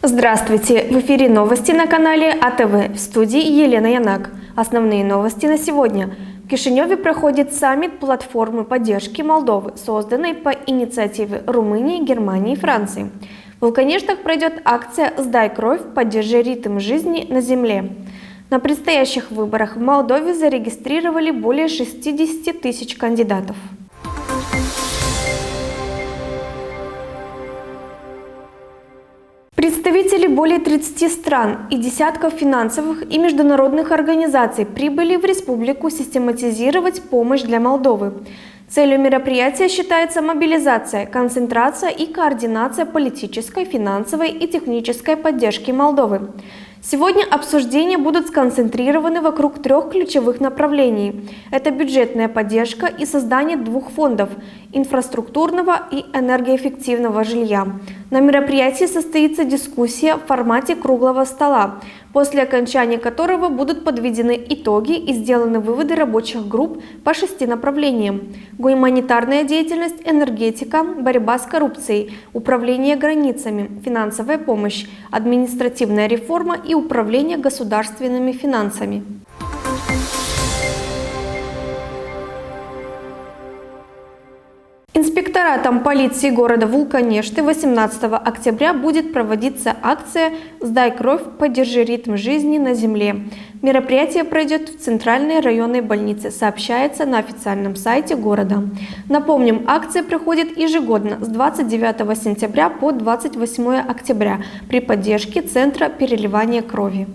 Здравствуйте! В эфире новости на канале АТВ. В студии Елена Янак. Основные новости на сегодня. В Кишиневе проходит саммит платформы поддержки Молдовы, созданной по инициативе Румынии, Германии и Франции. В Вулканештах пройдет акция «Сдай кровь, поддержи ритм жизни на земле». На предстоящих выборах в Молдове зарегистрировали более 60 тысяч кандидатов. Представители более 30 стран и десятков финансовых и международных организаций прибыли в республику систематизировать помощь для Молдовы. Целью мероприятия считается мобилизация, концентрация и координация политической, финансовой и технической поддержки Молдовы. Сегодня обсуждения будут сконцентрированы вокруг трех ключевых направлений. Это бюджетная поддержка и создание двух фондов – инфраструктурного и энергоэффективного жилья. На мероприятии состоится дискуссия в формате круглого стола, после окончания которого будут подведены итоги и сделаны выводы рабочих групп по 6 направлениям: гуманитарная деятельность, энергетика, борьба с коррупцией, управление границами, финансовая помощь, административная реформа и управление государственными финансами. Инспекторатом полиции города Вулканешты 18 октября будет проводиться акция «Сдай кровь, поддержи ритм жизни на земле». Мероприятие пройдет в Центральной районной больнице, сообщается на официальном сайте города. Напомним, акция проходит ежегодно с 29 сентября по 28 октября при поддержке Центра переливания крови.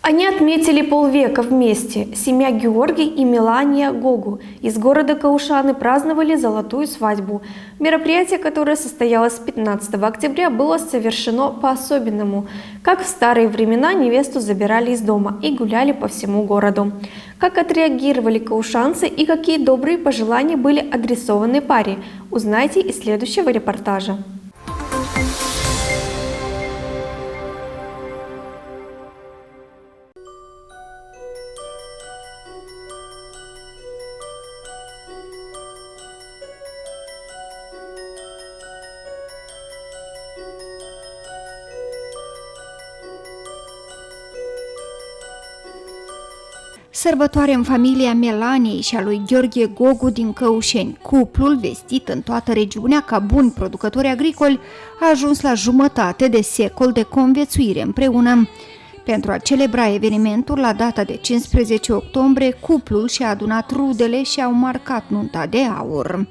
Они отметили полвека вместе. Семья Георгий и Мелания Гогу из города Каушаны праздновали золотую свадьбу. Мероприятие, которое состоялось 15 октября, было совершено по-особенному. Как в старые времена невесту забирали из дома и гуляли по всему городу. Как отреагировали каушанцы и какие добрые пожелания были адресованы паре, узнайте из следующего репортажа. Sărbătoare în familia Melaniei și a lui Gheorghe Gogu din Căușeni. Cuplul, vestit în toată regiunea ca buni producători agricoli, a ajuns la jumătate de secol de conviețuire împreună. Pentru a celebra evenimentul, la data de 15 octombrie, cuplul și-a adunat rudele și au marcat nunta de aur.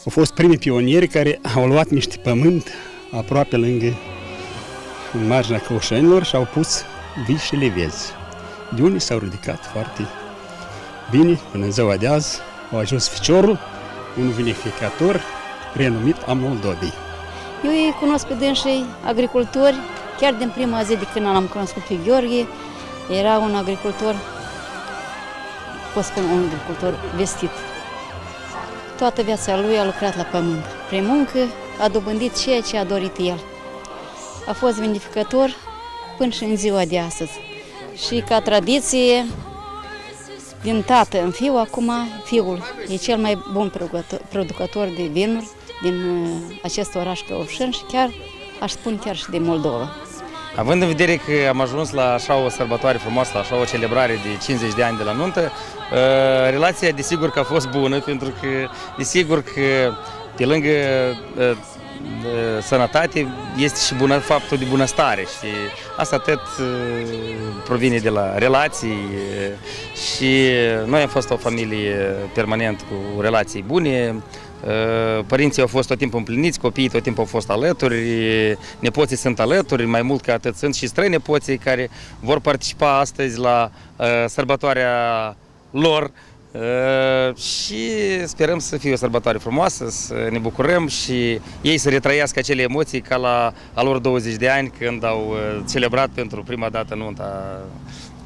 Au fost primii pionieri care au luat niște pământ aproape lângă, în marginea Căușenilor, și au pus vii și levezi. De unde s-au ridicat foarte bine până în ziua de azi. Au ajuns ficiorul, un vinificator renumit a Moldovei. Eu îi cunosc pe dânsii agricultori, chiar din prima zi de când l-am cunoscut pe Gheorghe. Era un agricultor, pot spune un agricultor vestit. Toată viața lui a lucrat la pământ. Prin muncă a dobândit ceea ce a dorit el. A fost vinificator până și în ziua de astăzi. Și ca tradiție, din tată în fiu, acum fiul e cel mai bun producător de vinuri din acest oraș Căușeni și chiar, aș spune, chiar și de Moldova. Având în vedere că am ajuns la așa o sărbătoare frumoasă, la așa o celebrare de 50 de ani de la nuntă, relația desigur că a fost bună, pentru că desigur că pe lângă sănătate este și faptul de bunăstare și asta tot provine de la relații și noi am fost o familie permanent cu relații bune. Părinții au fost tot timpul împliniți, copiii tot timpul au fost alături, nepoții sunt alături, mai mult ca atât sunt și strănepoții care vor participa astăzi la sărbătoarea lor și sperăm să fie o sărbătoare frumoasă, să ne bucurăm și ei să retrăiască acele emoții ca la a lor 20 de ani când au celebrat pentru prima dată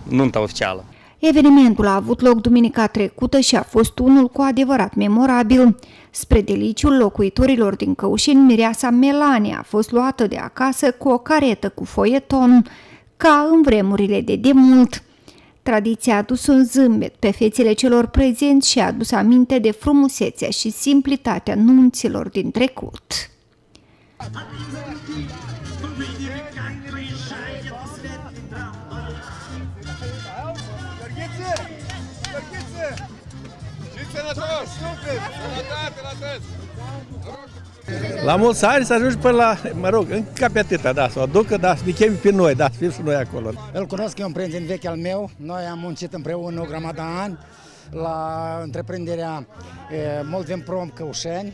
nunta oficială. Evenimentul a avut loc duminica trecută și a fost unul cu adevărat memorabil. Spre deliciul locuitorilor din Căușeni, mireasa Melania a fost luată de acasă cu o caretă cu foieton, ca în vremurile de demult. Tradiția a adus un zâmbet pe fețele celor prezenți și a adus aminte de frumusețea și simplitatea nunților din trecut. La mulți ani să ajungi până la, mă rog, încă pe atâta, da, să o aducă, da, să ne chemi pe noi, da, să fim și noi acolo. Îl cunosc, e un prieten vechi al meu, noi am muncit împreună o grămadă de ani la întreprinderea Molvenprom Căușeni.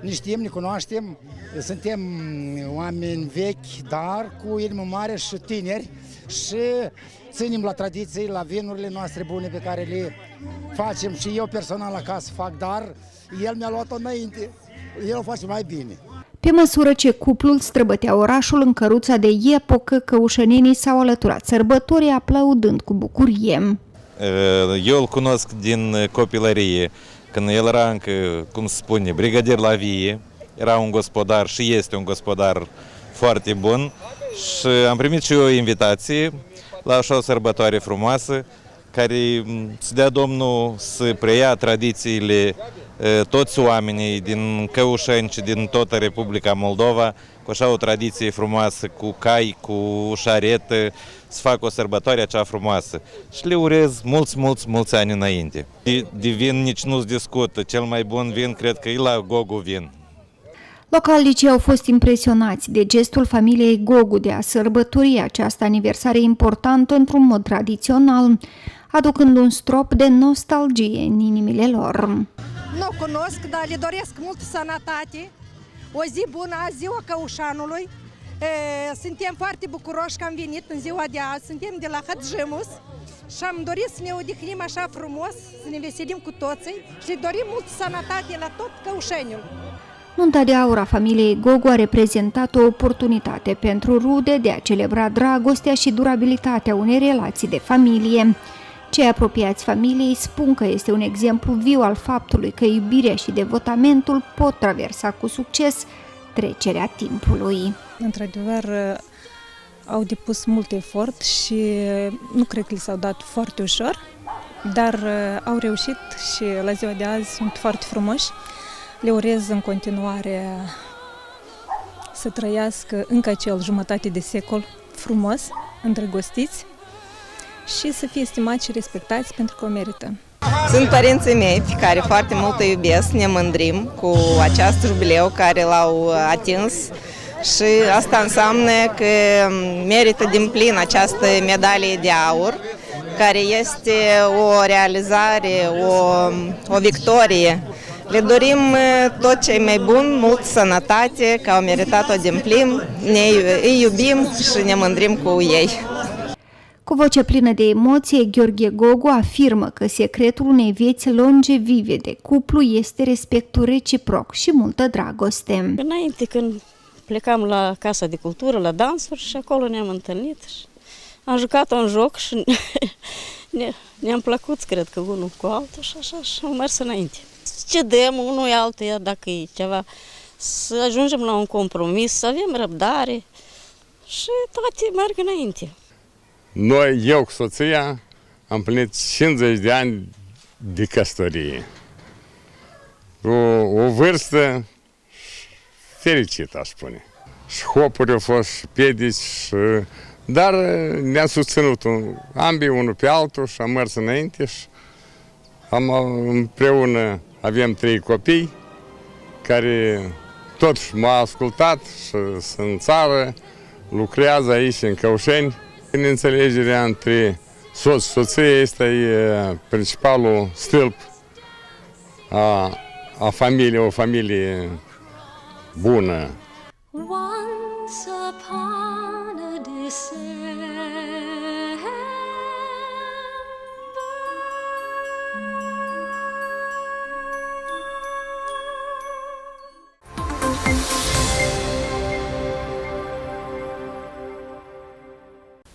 Ne știm, ne cunoaștem, suntem oameni vechi, dar cu inimă mare și tineri și ținem la tradiții, la vinurile noastre bune pe care le facem și eu personal acasă fac, dar el mi-a luat-o înainte, el o face mai bine. Pe măsură ce cuplul străbătea orașul în căruța de epocă, căușănenii s-au alăturat sărbătorii aplaudând cu bucurie. Eu îl cunosc din copilărie, când el era încă, cum se spune, brigadier la vie, era un gospodar și este un gospodar foarte bun și am primit și eu o invitație la așa o sărbătoare frumoasă, care să dea Domnul să preia tradițiile toți oamenii din Căușeni și din toată Republica Moldova, cu așa o tradiție frumoasă, cu cai, cu șaretă, să facă o sărbătoare acea frumoasă. Și le urez mulți ani înainte. De vin nici nu-ți discută, cel mai bun vin cred că e la Gogu vin. Localnicii au fost impresionați de gestul familiei Gogu de a sărbători această aniversare importantă într-un mod tradițional, aducând un strop de nostalgie în inimile lor. Nu o cunosc, dar le doresc multă sănătate, o zi bună, ziua Căușanului. Suntem foarte bucuroși că am venit în ziua de azi, suntem de la Hătjimus și am dorit să ne odihnim așa frumos, să ne veselim cu toții și le dorim multă sănătate la tot Căușeniul. Nunta de aur a familiei Gogu a reprezentat o oportunitate pentru rude de a celebra dragostea și durabilitatea unei relații de familie. Cei apropiați familiei spun că este un exemplu viu al faptului că iubirea și devotamentul pot traversa cu succes trecerea timpului. Într-adevăr, au depus mult efort și nu cred că li s-au dat foarte ușor, dar au reușit și la ziua de azi sunt foarte frumoși. Le urez în continuare să trăiască încă acel jumătate de secol frumos, îndrăgostiți și să fie stimați și respectați pentru că o merită. Sunt părinții mei pe care foarte mult îi iubesc, ne mândrim cu acest jubileu care l-au atins și asta înseamnă că merită din plin această medalie de aur, care este o realizare, o victorie. Le dorim tot ce e mai bun, mult sănătate, că au meritat-o din plin, îi iubim și ne mândrim cu ei. Cu voce plină de emoție, Gheorghe Gogu afirmă că secretul unei vieți longevive de cuplu este respectul reciproc și multă dragoste. Înainte, când plecam la Casa de Cultură, la dansuri și acolo ne-am întâlnit și am jucat un joc și ne-am plăcut, cred că, unul cu altul și așa și am mers înainte. Cedem unul altuia dacă e ceva, să ajungem la un compromis, să avem răbdare și toate merg înainte. Eu cu soția am plinit 50 de ani de căsătorie. O vârstă fericită, aș spune. Și hopuri au fost, și piedici, dar ne-am susținut ambii unul pe altul și am mers înainte și împreună avem 3 copii care toți m-au ascultat și sunt în țară, lucrează aici în Căușeni. Înțelegerea între soț și soție este principalul stâlp a familiei, o familie bună. Once upon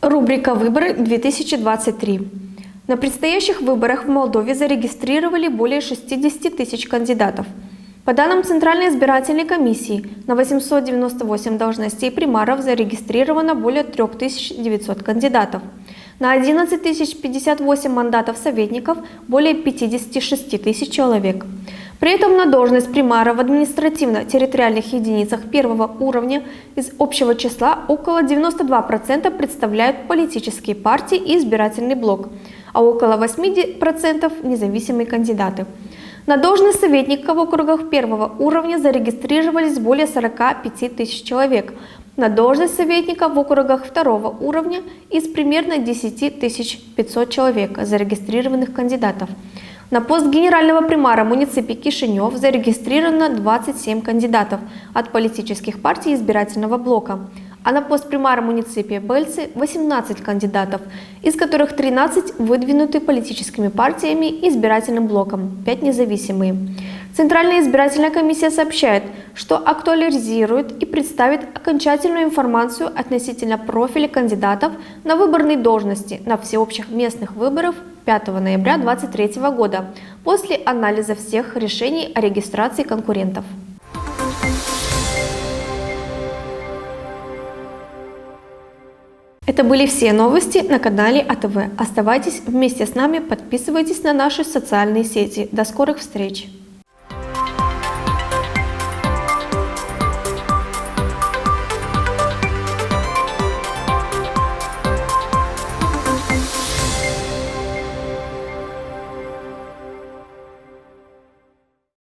a Рубрика «Выборы 2023». На предстоящих выборах в Молдове зарегистрировали более 60 тысяч кандидатов. По данным Центральной избирательной комиссии, на 898 должностей примаров зарегистрировано более 3900 кандидатов. На 11 058 мандатов советников более 56 тысяч человек. При этом на должность примара в административно-территориальных единицах первого уровня из общего числа около 92% представляют политические партии и избирательный блок, а около 8% независимые кандидаты. На должность советника в округах первого уровня зарегистрировались более 45 тысяч человек. На должность советника в округах второго уровня из примерно 10 500 человек зарегистрированных кандидатов. На пост генерального примара муниципии Кишинев зарегистрировано 27 кандидатов от политических партий и избирательного блока, а на пост примара муниципии Бельцы 18 кандидатов, из которых 13 выдвинуты политическими партиями и избирательным блоком, 5 независимые. Центральная избирательная комиссия сообщает, что актуализирует и представит окончательную информацию относительно профиля кандидатов на выборные должности на всеобщих местных выборах 5 ноября 2023 года после анализа всех решений о регистрации конкурентов. Это были все новости на канале АТВ. Оставайтесь вместе с нами, подписывайтесь на наши социальные сети. До скорых встреч!